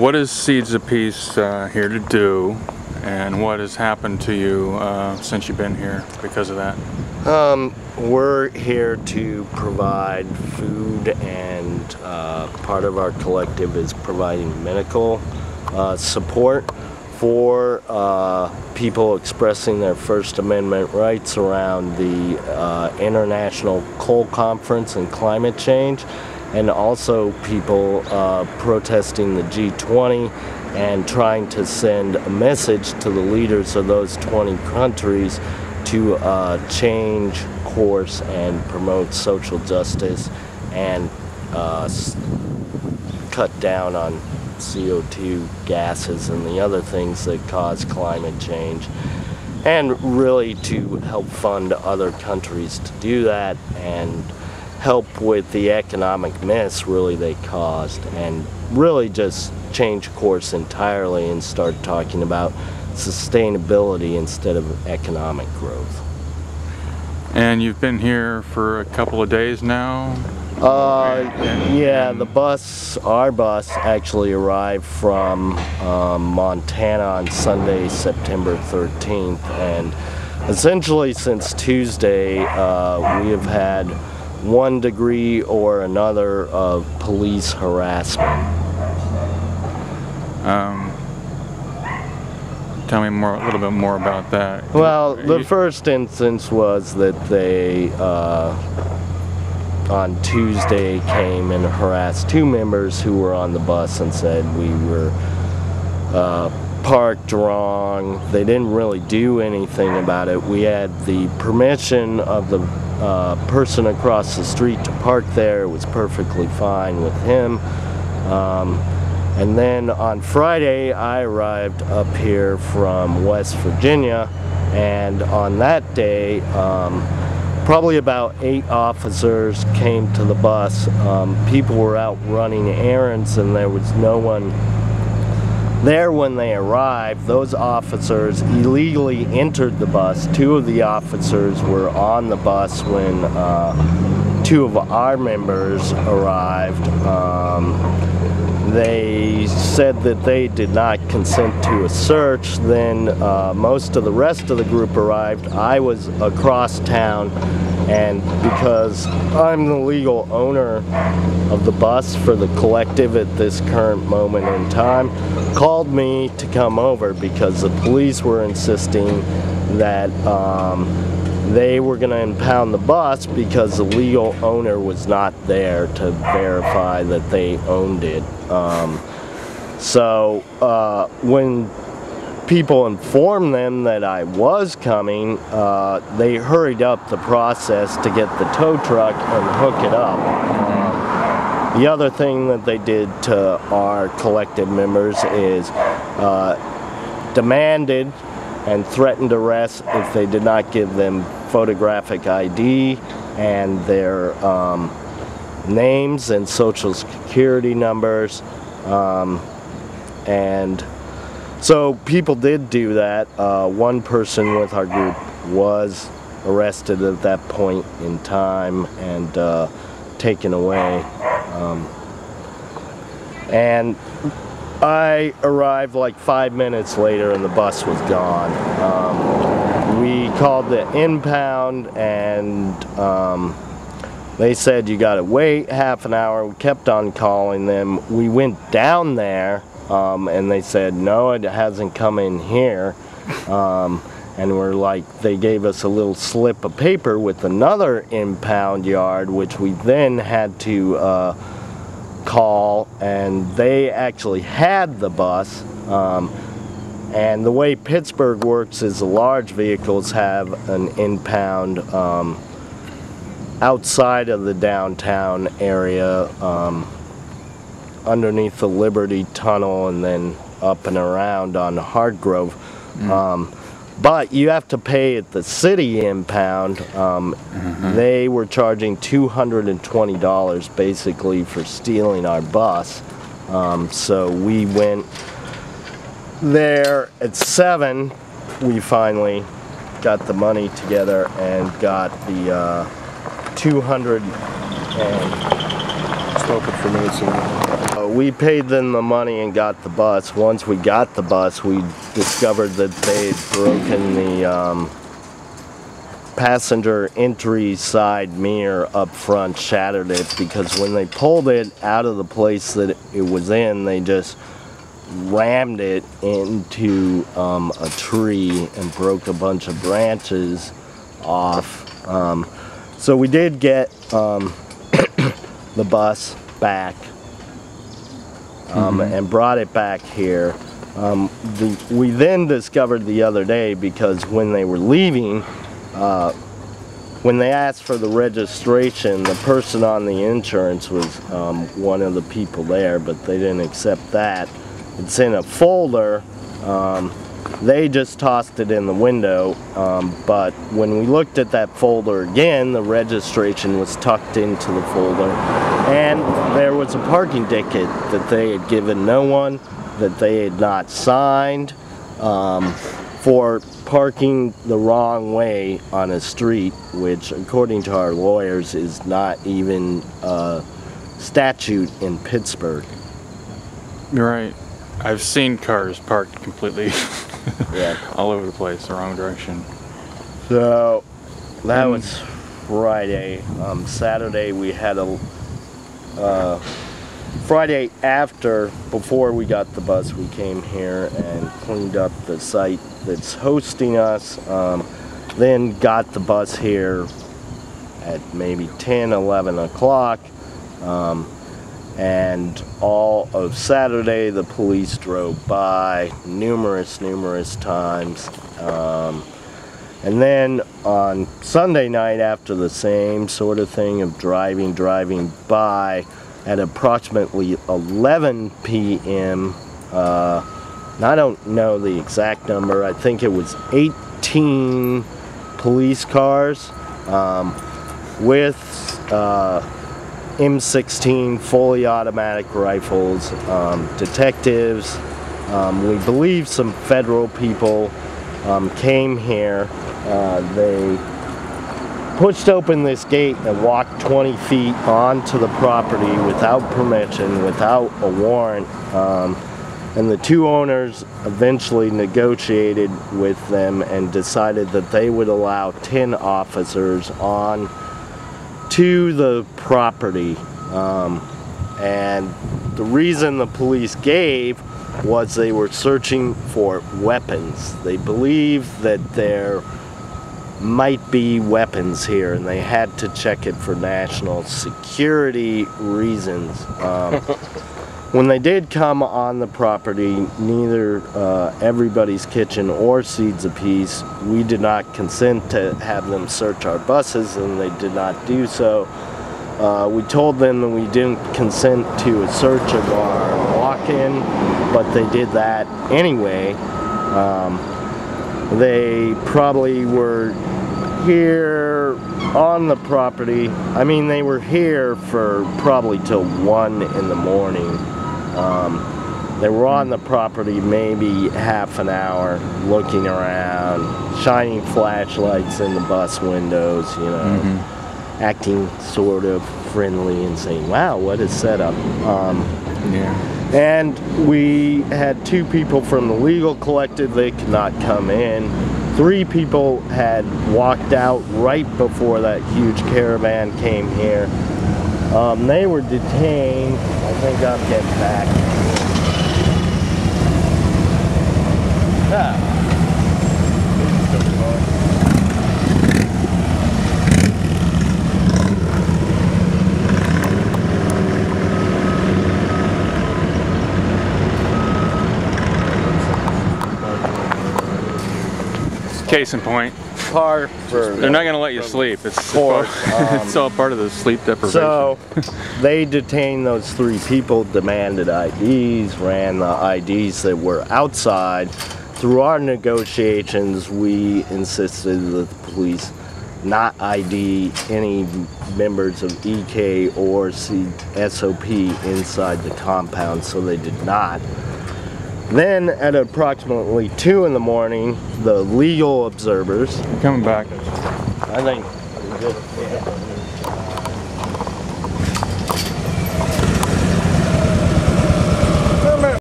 What is Seeds of Peace here to do, and what has happened to you since you've been here because of that? We're here to provide food, and part of our collective is providing medical support for people expressing their First Amendment rights around the International Coal Conference and climate change, and also people protesting the G20 and trying to send a message to the leaders of those 20 countries to change course and promote social justice and cut down on CO2 gases and the other things that cause climate change, and really to help fund other countries to do that and help with the economic mess really they caused, and really just change course entirely and start talking about sustainability instead of economic growth. And you've been here for a couple of days now? Yeah, our bus actually arrived from Montana on Sunday, September 13th, and essentially since Tuesday we have had 1 degree or another of police harassment. Tell me a little bit more about that. Well, the first instance was that they on Tuesday came and harassed 2 members who were on the bus and said we were parked wrong. They didn't really do anything about it. We had the permission of the person across the street to park there. It was perfectly fine with him. And then on Friday, I arrived up here from West Virginia, and on that day, probably about 8 officers came to the bus. People were out running errands, and there was no one there when they arrived. Those officers illegally entered the bus. 2 of the officers were on the bus when 2 of our members arrived. They said that they did not consent to a search. Then most of the rest of the group arrived. I was across town, and because I'm the legal owner of the bus for the collective at this current moment in time, called me to come over because the police were insisting that they were going to impound the bus because the legal owner was not there to verify that they owned it. So when people informed them that I was coming, they hurried up the process to get the tow truck and hook it up. The other thing that they did to our collective members is demanded and threatened arrest if they did not give them photographic ID and their names and social security numbers. And so people did do that. 1 person with our group was arrested at that point in time and taken away. And I arrived like 5 minutes later and the bus was gone. We called the impound, and they said you gotta wait half an hour. We kept on calling them. We went down there and they said no, it hasn't come in here. And we're like, they gave us a little slip of paper with another impound yard, which we then had to call, and they actually had the bus. And the way Pittsburgh works is the large vehicles have an impound outside of the downtown area, underneath the Liberty Tunnel and then up and around on Hardgrove. But you have to pay at the city impound. They were charging $220 basically for stealing our bus. So we went there at 7. We finally got the money together and got the 200 and spoke it for minutes. we paid them the money and got the bus. Once we got the bus, we discovered that they had broken the passenger entry side mirror up front, shattered it, because when they pulled it out of the place that it was in, they just rammed it into a tree and broke a bunch of branches off. So we did get the bus back and brought it back here. We then discovered the other day, because when they were leaving, when they asked for the registration, the person on the insurance was one of the people there, but they didn't accept that. It's in a folder. They just tossed it in the window, but when we looked at that folder again, the registration was tucked into the folder, and there was a parking ticket that they had given no one, that they had not signed, for parking the wrong way on a street, which according to our lawyers is not even a statute in Pittsburgh. You're right. I've seen cars parked completely Yeah. all over the place, the wrong direction. So that was Friday. Saturday we had a Friday before we got the bus, we came here and cleaned up the site that's hosting us. Then got the bus here at maybe 10, 11 o'clock. And all of Saturday the police drove by numerous times. And then on Sunday night, after the same sort of thing of driving by, at approximately 11 p.m., and I don't know the exact number, I think it was 18 police cars with M16 fully automatic rifles, detectives, we believe some federal people came here. They pushed open this gate and walked 20 feet onto the property without permission, without a warrant, and the two owners eventually negotiated with them and decided that they would allow 10 officers on to the property, and the reason the police gave was they were searching for weapons. They believed that there might be weapons here, and they had to check it for national security reasons. When they did come on the property, neither Everybody's Kitchen or Seeds of Peace, we did not consent to have them search our buses, and they did not do so. We told them that we didn't consent to a search of our walk-in, but they did that anyway. They probably were here on the property. I mean, they were here for probably till 1 in the morning. They were on the property maybe half an hour, looking around, shining flashlights in the bus windows, you know, acting sort of friendly and saying, wow, what a setup. And we had 2 people from the legal collective. They could not come in. 3 people had walked out right before that huge caravan came here. They were detained. I think I'm getting back. Case in point. Car for They're not going to let you sleep. It's all part of the sleep deprivation. So they detained those 3 people, demanded IDs, ran the IDs that were outside. Through our negotiations, we insisted that the police not ID any members of EK or SOP inside the compound, so they did not. Then at approximately 2 in the morning, the legal observers... Coming back. I think...